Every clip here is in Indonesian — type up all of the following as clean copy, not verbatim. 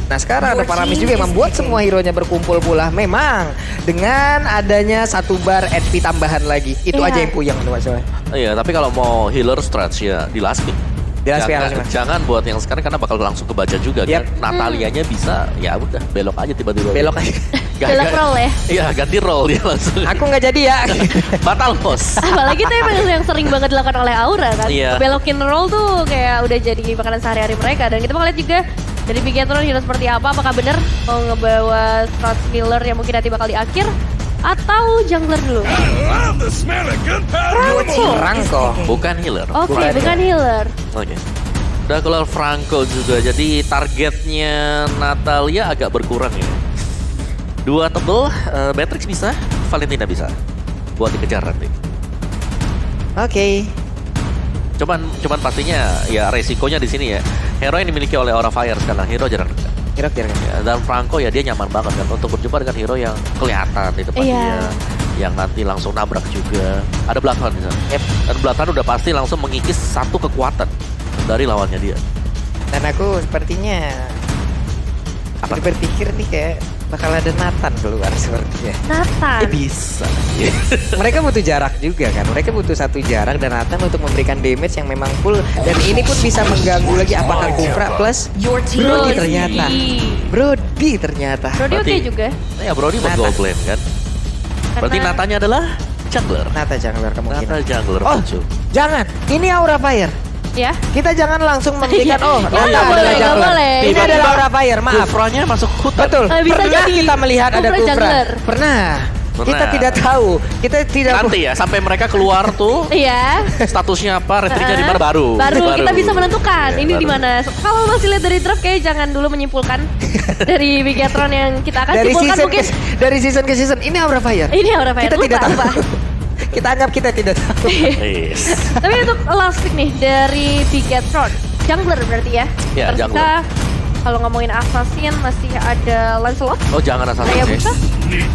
Nah sekarang ada Paramis juga yang membuat semua hero-nya berkumpul pula. Memang dengan adanya satu bar HP tambahan lagi, itu aja yang puyeng tuh masalah. Iya, tapi kalau mau healer stretch ya di last pick. Jangan buat yang sekarang karena bakal langsung kebaca juga kan. Natalianya bisa ya udah belok aja tiba-tiba. Belok aja. Belok roll ya? Iya ganti roll dia langsung. Aku nggak jadi ya. Batal bos. Apalagi itu emang yang sering banget dilakukan oleh Aura kan. Iya. Belokin roll tuh kayak udah jadi makanan sehari-hari mereka. Dan kita bakal lihat juga dari Bigetron hero seperti apa. Apakah bener mau ngebawa Strats Miller yang mungkin nanti bakal di akhir. Atau jungler dulu? Franco. Bukan healer. Oke, bukan healer. Oke. Udah keluar Franco juga. Jadi targetnya Natalia agak berkurang ya. 2 tebel, Matrix bisa, Valentina bisa. Buat dikejar nanti. Oke. Cuman pastinya ya resikonya di sini ya. Hero yang dimiliki oleh Aura Fire sekarang, hero jarang dekat. Kira-kira. Ya, dan Franco ya dia nyaman banget kan untuk berjumpa dengan hero yang kelihatan di depan dia. Yang nanti langsung nabrak juga. Ada Bloodhound di sana. Dan Bloodhound udah pasti langsung mengikis satu kekuatan dari lawannya dia. Dan aku sepertinya berpikir nih kayak bakal ada Nathan keluar sepertinya. Nathan. Bisa. Mereka butuh jarak juga kan. Mereka butuh satu jarak dan Nathan untuk memberikan damage yang memang full. Dan ini pun bisa mengganggu lagi apakah Kufra plus Brody ternyata. Brody ternyata. Brody oke juga. Ya Brody buat gold lane kan. Berarti Natanya adalah jungler. Nata jungler kemungkinan. Nata jungler. Oh, jangan. Ini Aura Fire. Ya. Kita jangan langsung memberikan Nata boleh, adalah jungler. boleh. Ini adalah Aura Fire, maaf. Kufranya masuk hutan. Betul. Bisa Pernah jadi kita melihat ada Kufra Kufra. jungler. Pernah. Kita tidak tahu. Kita tidak Nanti ya sampai mereka keluar tuh Iya. statusnya apa, retrinya di mana baru. Kita bisa menentukan Iya, ini baru. di mana. Kalau masih lihat dari draft kayak jangan dulu menyimpulkan dari Bigetron yang kita akan dari simpulkan season mungkin. Dari season ke season ini Aura Fire. Ini Aura Fire. Kita Lupa, tidak tahu. lupa. Kita anggap kita tidak tahu. Yes. Tapi untuk last pick nih dari Bigetron, jungler berarti ya. Ya, Terus jungler. kita kalau ngomongin assassin masih ada Lancelot. Oh jangan asal Raya Busa.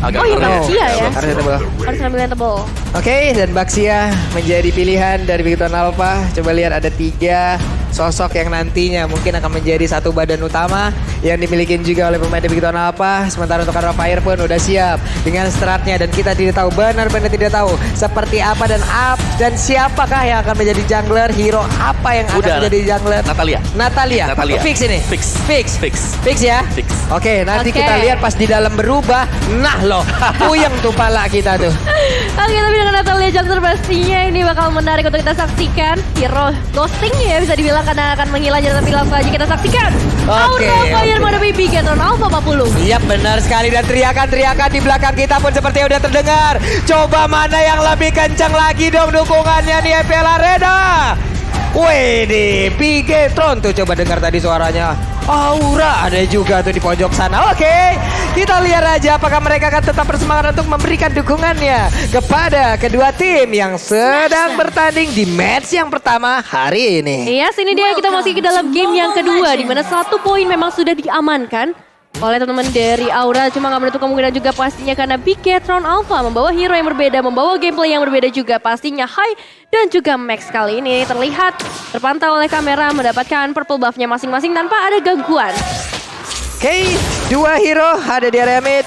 Agak Oh iya, keren. Baxia ya. Harus Harus ngambil yang tebel. Oke, dan Baxia menjadi pilihan dari Bigetron Alpha. Coba lihat ada 3 sosok yang nantinya mungkin akan menjadi satu badan utama yang dimiliki juga oleh pemain Bigetron Alpha. Sementara untuk Aura Fire pun udah siap dengan stratnya dan kita tidak tahu, benar-benar tidak tahu seperti apa dan siapakah yang akan menjadi jungler, hero apa yang akan menjadi jungler. Natalia. Fix ini. Fix ya. Fix. Oke, nanti kita lihat pas di dalam berubah. Nah loh, puyeng tuh pala kita tuh. Oke, tapi dengan Natalia jungler pastinya ini bakal menarik untuk kita saksikan. Hero ghosting ya bisa dibilang karena akan menghilang, tapi langsung aja kita saksikan. Aura Fire menghadapi Bigetron Alpha 40. Iya benar sekali, dan teriakan-teriakan di belakang kita pun seperti udah terdengar. Coba mana yang lebih kencang lagi dong dukungannya nih FPL Arena. Wih, Bigetron tuh coba dengar tadi suaranya. Aura ada juga tuh di pojok sana. Oke, kita lihat aja apakah mereka akan tetap bersemangat untuk memberikan dukungannya kepada kedua tim yang sedang bertanding di match yang pertama hari ini. Iya, sini dia kita masih ke dalam game yang kedua di mana 1 poin memang sudah diamankan oleh teman-teman dari Aura. Cuma nggak menutup kemungkinan juga pastinya karena Bigetron Alpha membawa hero yang berbeda, membawa gameplay yang berbeda juga. Pastinya High dan juga Max kali ini terlihat terpantau oleh kamera mendapatkan purple buff-nya masing-masing tanpa ada gangguan. Oke, 2 hero ada di area mid.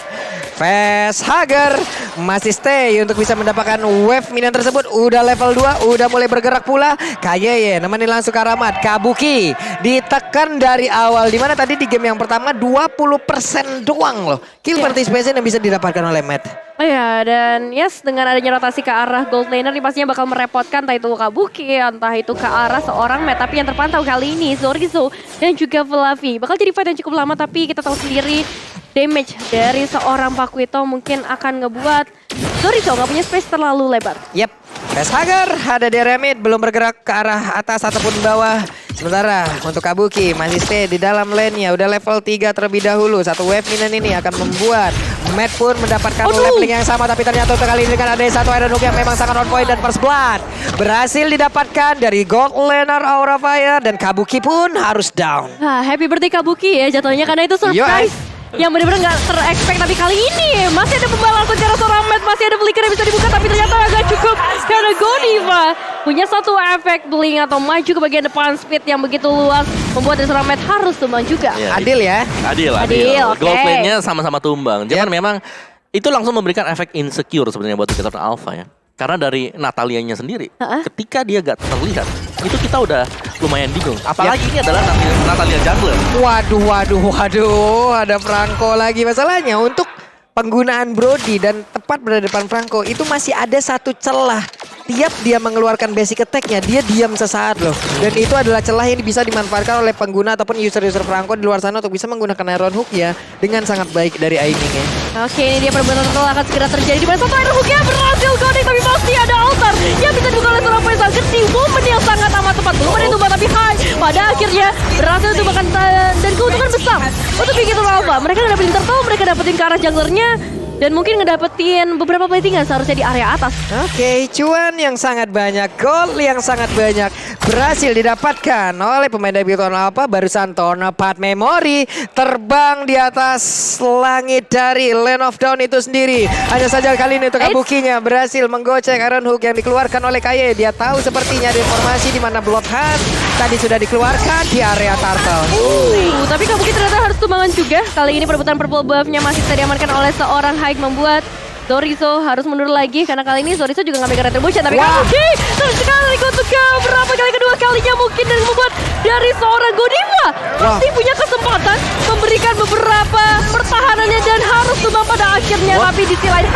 Facehugger masih stay untuk bisa mendapatkan wave minion tersebut. Udah level 2, udah mulai bergerak pula. Kayeye nemenin langsung Karamat. Kabuki ditekan dari awal. Dimana tadi di game yang pertama 20% doang loh kill participation yang bisa didapatkan oleh Matt. Oh ya, dan yes dengan adanya rotasi ke arah gold laner ini pastinya bakal merepotkan entah itu Kabuki, entah itu ke arah seorang Matt. Tapi yang terpantau kali ini Zorizo dan juga Flavi bakal jadi fight yang cukup lama, tapi kita tahu sendiri damage dari seorang Pakuito mungkin akan ngebuat Zorizo nggak punya space terlalu lebar. Yep, Facehugger ada di area mid, belum bergerak ke arah atas ataupun bawah. Sementara untuk Kabuki masih stay di dalam lane-nya, udah level 3 terlebih dahulu. Satu wave minion ini akan membuat Matt pun mendapatkan leveling yang sama, tapi ternyata untuk kali ini kan ada satu Iron Hook yang memang sangat on point dan first blood berhasil didapatkan dari gold laner Aura Fire dan Kabuki pun harus down. Happy birthday Kabuki ya jatuhnya karena itu surprise. Yang benar-benar nggak ter-expect, tapi kali ini masih ada pembalasan secara seorang Matt, masih ada flicker yang bisa dibuka, tapi ternyata agak cukup karena Godiva punya satu efek blink atau maju ke bagian depan speed yang begitu luas membuat dari seorang Matt harus tumbang juga. Iya, Adil ya. Adil, oke. Gold lane-nya sama-sama tumbang. Cuman memang itu langsung memberikan efek insecure sebenarnya buat Bigetron Alpha ya. Karena dari Natalianya sendiri, ketika dia gak terlihat, itu kita udah lumayan bingung. Apalagi ini adalah Natalia jungler. Waduh, ada Franco lagi. Masalahnya untuk penggunaan Brody dan tepat berada di depan Franco itu masih ada satu celah. Tiap dia mengeluarkan basic attack-nya, dia diam sesaat loh. Dan itu adalah celah yang bisa dimanfaatkan oleh pengguna ataupun user-user Franco di luar sana untuk bisa menggunakan Iron Hook ya dengan sangat baik dari aiming-nya. Oke, ini dia perbuatan total akan segera terjadi. Di mana satu Iron Hook-nya berhasil connect, tapi masih ada altar yang bisa dibuka oleh seorang Faisal. Ketik momen yang sangat amat tepat. Belum ada tumbang tapi high. Pada akhirnya berhasil tumbangkan dan keuntungan besar untuk Bigetron Alpha. Mereka dapetin turtle, mereka dapetin ke arah junglernya. Dan mungkin ngedapetin beberapa platingan seharusnya di area atas. Oke, cuan yang sangat banyak, gold yang sangat banyak berhasil didapatkan oleh pemain dari Bigetron Alpha. Barusan Tonopad Memory terbang di atas langit dari Land of Dawn itu sendiri. Hanya saja kali ini untuk Kabukinya berhasil menggocek Iron Hook yang dikeluarkan oleh Kaye. Dia tahu sepertinya ada informasi di mana Bloodhunt tadi sudah dikeluarkan di area Turtle. Tapi Kabuki ternyata harus tumbangan juga. Kali ini perebutan purple buff-nya masih bisa diamankan oleh seorang Haik, membuat Zorizo harus mundur lagi karena kali ini Zorizo juga nggak megang retribution. Tapi Kabuki sekali untuk berapa kali kedua kalinya mungkin dan membuat dari seorang Godiva masih punya kesempatan memberikan beberapa pertahanannya dan harus tumbang pada akhirnya. Tapi di sisi lain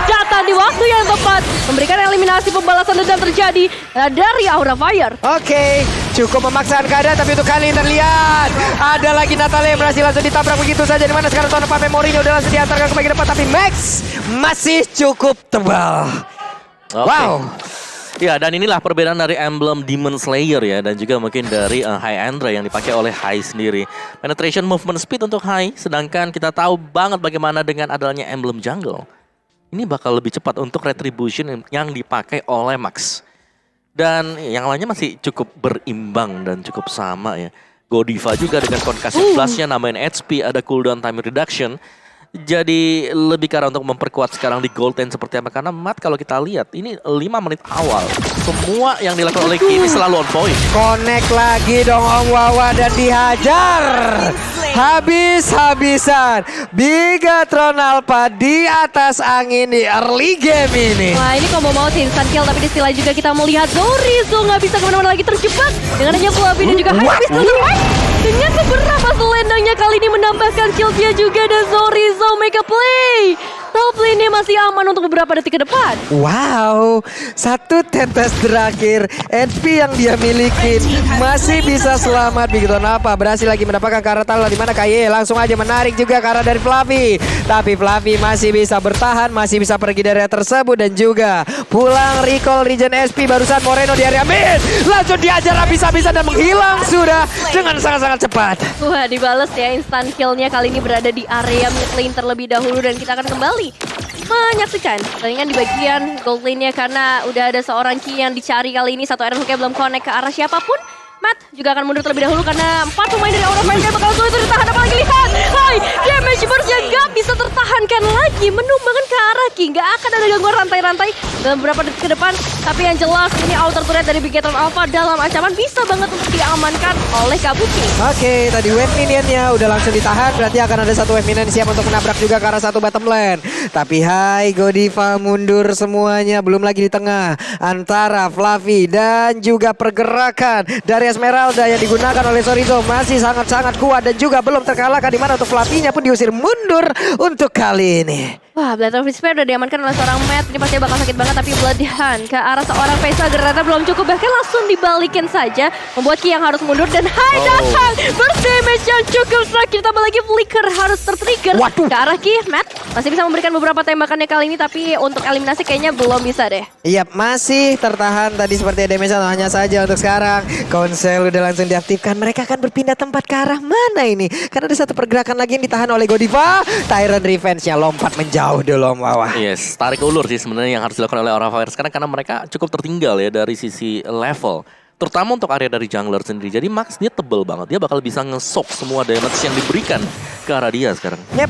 datang di waktu yang tepat memberikan eliminasi, pembalasan dendam terjadi dari Aura Fire. Oke, cukup memaksakan keadaan tapi untuk kali ini terlihat ada lagi Natalia yang berhasil langsung ditabrak begitu saja. Dimana sekarang Tonopad Memory-nya udah langsung diantarkan ke bagian depan tapi Max masih cukup tebal. Wow. Ya, dan inilah perbedaan dari emblem Demon Slayer ya, dan juga mungkin dari High Andra yang dipakai oleh High sendiri. Penetration movement speed untuk High, sedangkan kita tahu banget bagaimana dengan adanya emblem jungle. Ini bakal lebih cepat untuk retribution yang dipakai oleh Max. Dan yang lainnya masih cukup berimbang dan cukup sama ya. Godiva juga dengan concussive blast-nya nambahin HP, ada cooldown time reduction. Jadi lebih karena untuk memperkuat sekarang di gold lane seperti apa. Karena Matt kalau kita lihat ini 5 menit awal semua yang dilakukan oleh Kini selalu on point. Connect lagi dong Om Wawa dan dihajar. Habis-habisan Bigetron Alpha di atas angin di early game ini. Wah, ini combo mau instant kill, tapi di sisi lain juga kita melihat Zorizo nggak bisa kemana-mana lagi, terjebak dengan hanya Fluffy dan juga Hype dengan beberapa selendangnya kali ini menambahkan shieldnya juga, dan Zorizo make a play. Top lane-nya masih aman untuk beberapa detik ke depan. Wow, satu tetes terakhir HP yang dia miliki masih bisa selamat. Bigetron Alpha berhasil lagi mendapatkan Karatala, di mana Kaye langsung aja menarik juga ke arah dari Fluffy. Tapi Fluffy masih bisa bertahan, masih bisa pergi dari area tersebut dan juga pulang recall regen SP. Barusan Moreno di area mid langsung diajar habis-habisan dan menghilang sudah dengan sangat-sangat cepat. Wah, dibales ya instant kill-nya kali ini berada di area mid lane terlebih dahulu, dan kita akan kembali menyaksikan pertandingan di bagian gold lane-nya karena udah ada seorang key yang dicari kali ini. Satu Iron Hook-nya belum connect ke arah siapapun. Matt juga akan mundur terlebih dahulu karena 4 pemain dari Aura Fire bakal sulit untuk ditahan. Apalagi lihat, damage burst-nya gak bisa tertahankan lagi, menumbangkan ke arah King. Gak akan ada gangguan rantai-rantai dalam beberapa detik ke depan. Tapi yang jelas ini outer turret dari Bigetron Alpha dalam ancaman, bisa banget untuk diamankan oleh Kabuki. Oke, tadi wave minion-nya udah langsung ditahan, berarti akan ada satu wave minion siap untuk menabrak juga ke arah satu bottom lane. Tapi Godiva mundur semuanya, belum lagi di tengah antara Fluffy dan juga pergerakan dari Esmeralda yang digunakan oleh Zorizo masih sangat-sangat kuat dan juga belum terkalahkan, di mana untuk Fluffy-nya pun diusir mundur untuk kali ini. Wah, Blade of Despair udah diamankan oleh seorang Matt. Ini pasti bakal sakit banget, tapi Bloodhunt ke arah seorang Faisal ternyata belum cukup. Bahkan langsung dibalikin saja, membuat Ki yang harus mundur. Dan datang berdamage yang cukup sakit. Tambah lagi flicker harus tertrigger ke arah Ki. Matt masih bisa memberikan beberapa tembakannya kali ini, tapi untuk eliminasi kayaknya belum bisa deh. Iya, masih tertahan tadi seperti damage, hanya saja untuk sekarang Konsel udah langsung diaktifkan. Mereka akan berpindah tempat ke arah mana ini? Karena ada satu pergerakan lagi yang ditahan oleh Godiva. Tyrant Revenge-nya lompat menjauh dulu Om Wawa. Yes, tarik ulur sih sebenarnya yang harus dilakukan oleh Aura Fire sekarang, karena mereka cukup tertinggal ya dari sisi level. Terutama untuk area dari jungler sendiri. Jadi Max dia tebel banget, dia bakal bisa ngesok semua damage yang diberikan ke arah dia sekarang. Yep.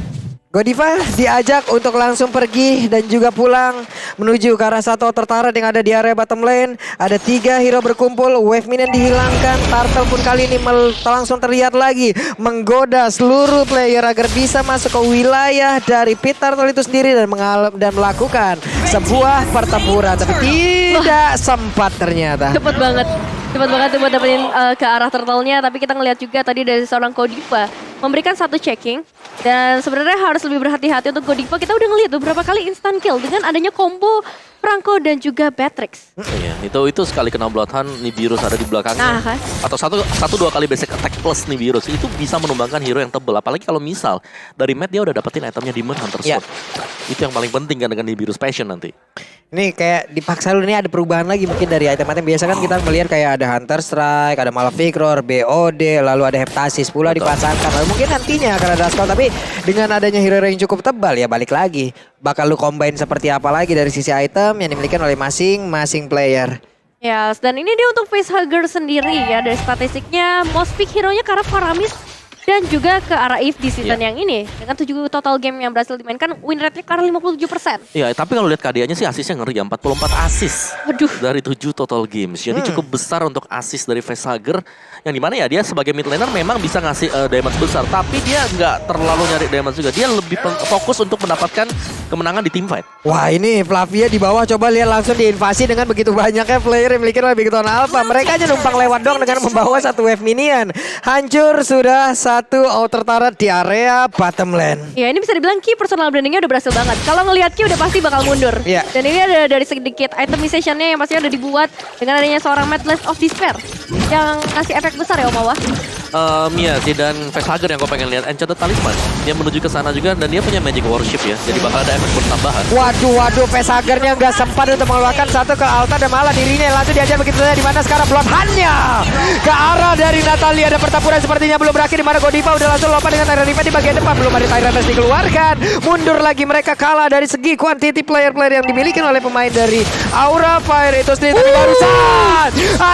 Godiva diajak untuk langsung pergi dan juga pulang menuju ke arah satu tertarik yang ada di area bottom lane. Ada 3 hero berkumpul, wave minion dihilangkan. Turtle pun kali ini langsung terlihat lagi menggoda seluruh player agar bisa masuk ke wilayah dari pit Turtle itu sendiri dan melakukan sebuah pertempuran. Tapi tidak sempat ternyata. Cepet banget tuh buat dapetin ke arah turtle-nya. Tapi kita ngeliat juga tadi dari seorang Godiva memberikan satu checking. Dan sebenarnya harus lebih berhati-hati untuk Godiva. Kita udah ngeliat beberapa kali instant kill dengan adanya combo Franco dan juga Batrix. Iya, itu sekali kena Bloodhound, Nibiru's ada di belakangnya. Nah, kan? Atau satu dua kali basic attack plus Nibiru's itu bisa menumbangkan hero yang tebel. Apalagi kalau misal dari Matt dia udah dapetin itemnya Demon Hunter Sword. Itu yang paling penting kan dengan Nibiru's Passion nanti. Ini kayak dipaksa dulu, ini ada perubahan lagi mungkin dari item-item. Biasa kan kita melihat kayak ada Hunter Strike, ada Malefic Roar, BOD, lalu ada Heptasis pula dipasangkan. Lalu mungkin nantinya akan ada Skull, tapi dengan adanya hero yang cukup tebal ya balik lagi. Bakal lu combine seperti apa lagi dari sisi item yang dimiliki oleh masing-masing player. Ya, dan ini dia untuk facehugger sendiri ya. Dari statistiknya, most pick hero-nya ke arah Faramis dan juga ke arah Eve di season yang ini. Dengan 7 total game yang berhasil dimainkan, win rate-nya ke arah 57%. Iya, tapi kalau lihat KDA-nya sih asisnya ngeri ya, 44 asis. Waduh. Dari 7 total games. Jadi cukup besar untuk asis dari Facehugger. Yang dimana ya dia sebagai mid laner memang bisa ngasih damage besar. Tapi dia nggak terlalu nyari damage juga. Dia lebih fokus untuk mendapatkan kemenangan di teamfight. Wah, ini Flavia di bawah, coba lihat langsung diinvasi dengan begitu banyaknya player yang memiliki oleh Big Ton Alpha. Mereka aja numpang lewat dong dengan membawa satu wave minion. Hancur sudah satu outer turret di area bottom lane. Ya, ini bisa dibilang key personal brandingnya udah berhasil banget. Kalau ngelihat key udah pasti bakal mundur. Iya. Dan ini ada dari sedikit itemization-nya yang pasti udah dibuat dengan adanya seorang Madness of Despair yang ngasih efek besar ya Om Awa. Iya sih, dan Facehugger yang gue pengen lihat Enchanted Talisman. Dia menuju ke sana juga dan dia punya Magic Worship ya. Jadi bakal ada efek bertambahan. Waduh, Facehugger-nya nggak sempat untuk mengeluarkan satu ke altar dan malah dirinya langsung diajar begitu saja. Di mana sekarang Bloodhound-nya ke arah dari Natalia. Ada pertempuran sepertinya belum berakhir, di mana Godiva udah langsung lompat dengan Tyrant Defense di bagian depan. Belum ada Tyrant Defense dikeluarkan. Mundur lagi, mereka kalah dari segi quantity player-player yang dimiliki oleh pemain dari Aura Fire itu sendiri. Tapi barusan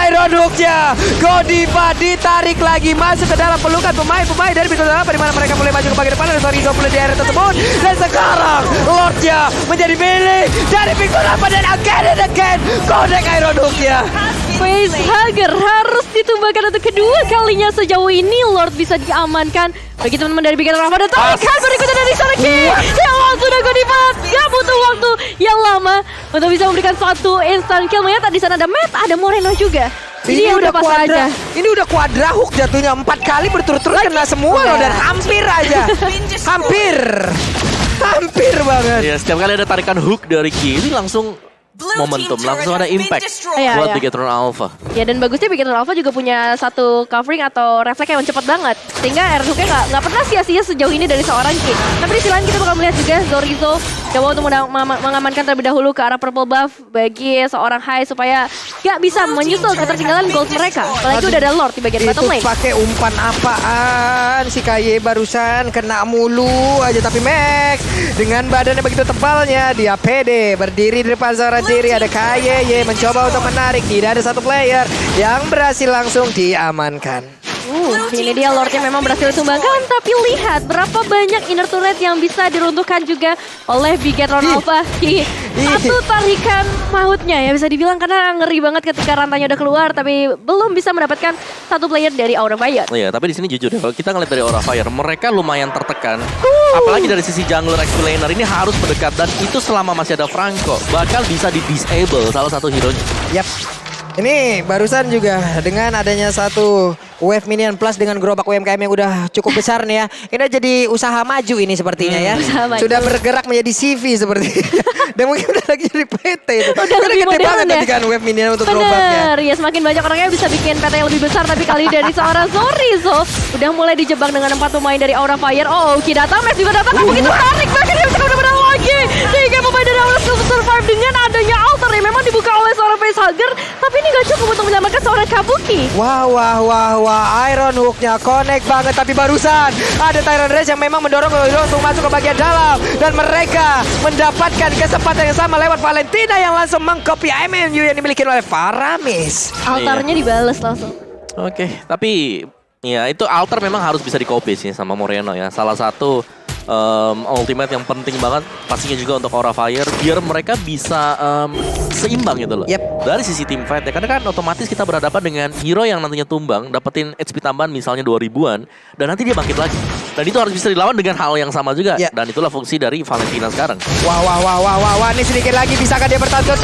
Iron Hook-nya Godiva ditarik lagi masuk ke dalam pelukan pemain-pemain dari Big Alpha, di mana mereka mulai maju ke bagian depan. Ada Sorizo mulai di area tersebut dan sekarang Lordnya menjadi milik dari Big Alpha dan again connect Iron Hook-nya. Facehugger harus ditumbangkan untuk kedua kalinya sejauh ini. Lord bisa diamankan bagi teman-teman dari Big Alpha dan tarikan berikutnya dari Sonic yang langsung udah Godiva. Gak butuh waktu yang lama untuk bisa memberikan satu instant kill. Melihat di sana ada Matt, ada Moreno juga. Ini udah kuadra, ini udah kuadra hook jatuhnya 4 kali berturut-turut kena semua loh, dan hampir aja. Hampir banget. Ya, setiap kali ada tarikan hook dari kiri langsung momentum, langsung ada impact buat Bigetron Alpha. Ya, dan bagusnya Bigetron Alpha juga punya satu covering atau refleks yang cepat banget. Sehingga air hooknya nggak pernah sia-sia sejauh ini dari seorang King. Tapi di sisi lain kita bakal melihat juga Zorizo coba untuk mengamankan terlebih dahulu ke arah purple buff bagi seorang Hai supaya gak bisa menyusul ketertinggalan gold mereka. Apalagi udah ada Lord di bagian bottom lane. Itu pakai umpan apaan si Kaye barusan, kena mulu aja. Tapi Max dengan badannya begitu tebalnya, dia pede berdiri di depan seorang diri. Ada Kaye mencoba untuk menarik, tidak ada satu player yang berhasil langsung diamankan. Ini dia Lordnya memang berhasil ditumbangkan, tapi lihat berapa banyak inner turret yang bisa diruntuhkan juga oleh Bigetron Alpha. Satu tarikan mautnya ya bisa dibilang, karena ngeri banget ketika rantainya udah keluar tapi belum bisa mendapatkan satu player dari Aura Fire. Iya, tapi di sini jujur ya, kalau kita ngeliat dari Aura Fire, mereka lumayan tertekan. Apalagi dari sisi jungler XP laner ini harus mendekat, dan itu selama masih ada Franco bakal bisa di-disable salah satu hero-nya. Yap. Ini barusan juga dengan adanya satu wave minion plus dengan gerobak UMKM yang udah cukup besar nih ya. Ini jadi usaha maju ini sepertinya ya. Sudah bergerak menjadi CV seperti. Dan mungkin udah lagi jadi PT itu. Udah lebih gede banget modern tadi kan wave minion untuk gerobaknya. Bener, ya semakin banyak orangnya bisa bikin PT yang lebih besar. Tapi kali dari seorang Zorizo udah mulai dijebak dengan 4 pemain dari Aura Fire. Oh, Kidata Mes juga datang. Begitu tarik bahkan dia bisa benar-benar lagi. Sehingga pemain dari Aura survive dengan adanya altar yang memang dibuka oleh seorang Facehugger. Tapi ini gak cukup untuk menyelamatkan seorang Kabuki. Wah, Iron Hook-nya connect banget. Tapi barusan ada Tyrant Rage yang memang mendorong Lolo untuk masuk ke bagian dalam. Dan mereka mendapatkan kesempatan yang sama lewat Valentina yang langsung mengcopy MMU yang dimiliki oleh Faramis. Altarnya dibales langsung. Oke, tapi ya itu altar memang harus bisa di-copy sih sama Moreno ya. Salah satu ultimate yang penting banget pastinya juga untuk Aura Fire biar mereka bisa seimbang gitu loh. Yep. Dari sisi team fight ya, karena kan otomatis kita berhadapan dengan hero yang nantinya tumbang, dapetin HP tambahan misalnya 2000-an dan nanti dia bangkit lagi. Dan itu harus bisa dilawan dengan hal yang sama juga. Yeah. Dan itulah fungsi dari Valentina sekarang. Wah, ini sedikit lagi bisakah dia bertahan?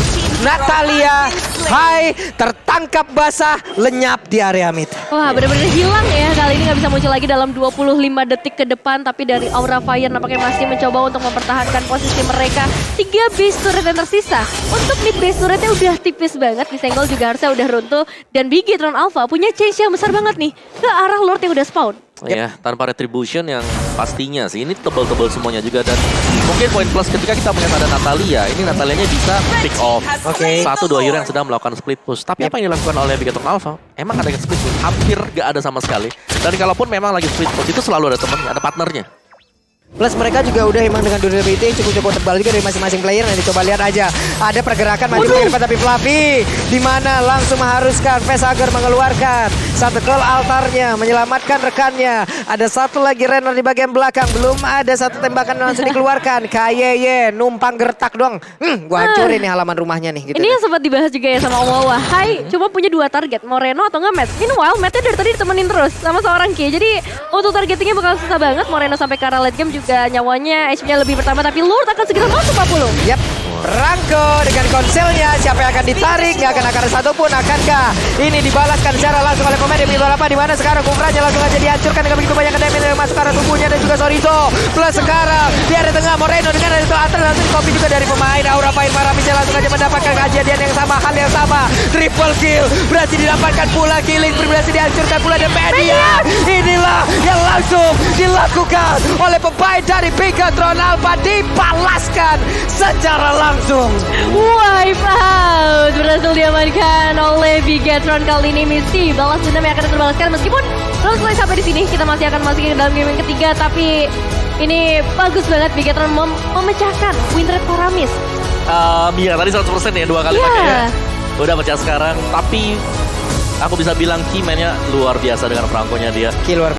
Natalia, hai, tertangkap basah, lenyap di area mid. Wah, benar-benar hilang ya. Kali ini nggak bisa muncul lagi dalam 25 detik ke depan. Tapi dari Aura Fire nampaknya masih mencoba untuk mempertahankan posisi mereka. 3 base turret yang tersisa. Untuk mid base turretnya udah tipis banget. Disenggol juga harusnya udah runtuh. Dan Bigetron Alpha punya chance yang besar banget nih ke arah Lord yang udah spawn. Ya, tanpa retribution yang pastinya sih. Ini tebal-tebal semuanya juga. Dan mungkin poin plus ketika kita melihat ada Natalia. Ini Natalianya bisa pick off. Oke. 1-2 hero yang sedang melakukan split push. Tapi apa yang dilakukan oleh Bigetron Alpha? Emang ada yang split push? Hampir gak ada sama sekali. Dan kalaupun memang lagi split push, itu selalu ada temennya, ada partnernya. Plus mereka juga udah emang dengan durability yang cukup tebal juga dari masing-masing player. Nanti coba lihat aja. Ada pergerakan maju ke depan tapi Fluffy di mana langsung mengharuskan Vesager mengeluarkan satu call altarnya, menyelamatkan rekannya. Ada satu lagi Renner di bagian belakang. Belum ada satu tembakan yang langsung dikeluarkan. KYY numpang gertak doang. Gua hancurin nih halaman rumahnya nih. Gitu Ini yang sempat dibahas juga ya sama Om Wawa. Hai, cuma punya 2 target, Moreno atau nggak Matt. Meanwhile, Mattnya dari tadi ditemenin terus sama seorang Ki. Jadi untuk targetingnya bakal susah banget. Moreno sampai ke arah late game juga nyawanya HP-nya lebih bertambah. Tapi Lord akan segera masuk 40. Yap, Rangko dengan konselnya. Siapa yang akan ditarik? Nggak akan ada satupun. Akankah ini dibalaskan secara langsung oleh pemain yang apa? Di mana sekarang Kufranya langsung aja dihancurkan dengan begitu banyak damage yang masuk ke arah tubuhnya. Dan juga Sorizo. Plus sekarang di area tengah Moreno dengan ada itu antar langsung di copy juga dari pemain Aura Fire. Maramisnya langsung aja mendapatkan kejadian yang sama. Hal yang sama. Triple kill. Berhasil didapatkan pula. Killing berhasil dihancurkan pula. Dan media. Inilah yang langsung dilakukan oleh pemain dari Bigetron Alpha. Dibalaskan secara langsung. Wipe out berhasil diamankan oleh Bigetron. Kali ini misi balas dendam yang akan terbalaskan. Meskipun belum selesai sampai di sini, kita masih akan masuk ke dalam game yang ketiga. Tapi ini bagus banget Bigetron memecahkan win rate Paramis. Iya tadi 100% ya 2 kali pakai ya. Udah pecah sekarang. Tapi aku bisa bilang Ki mainnya luar biasa dengan perangkonya dia. Kill luar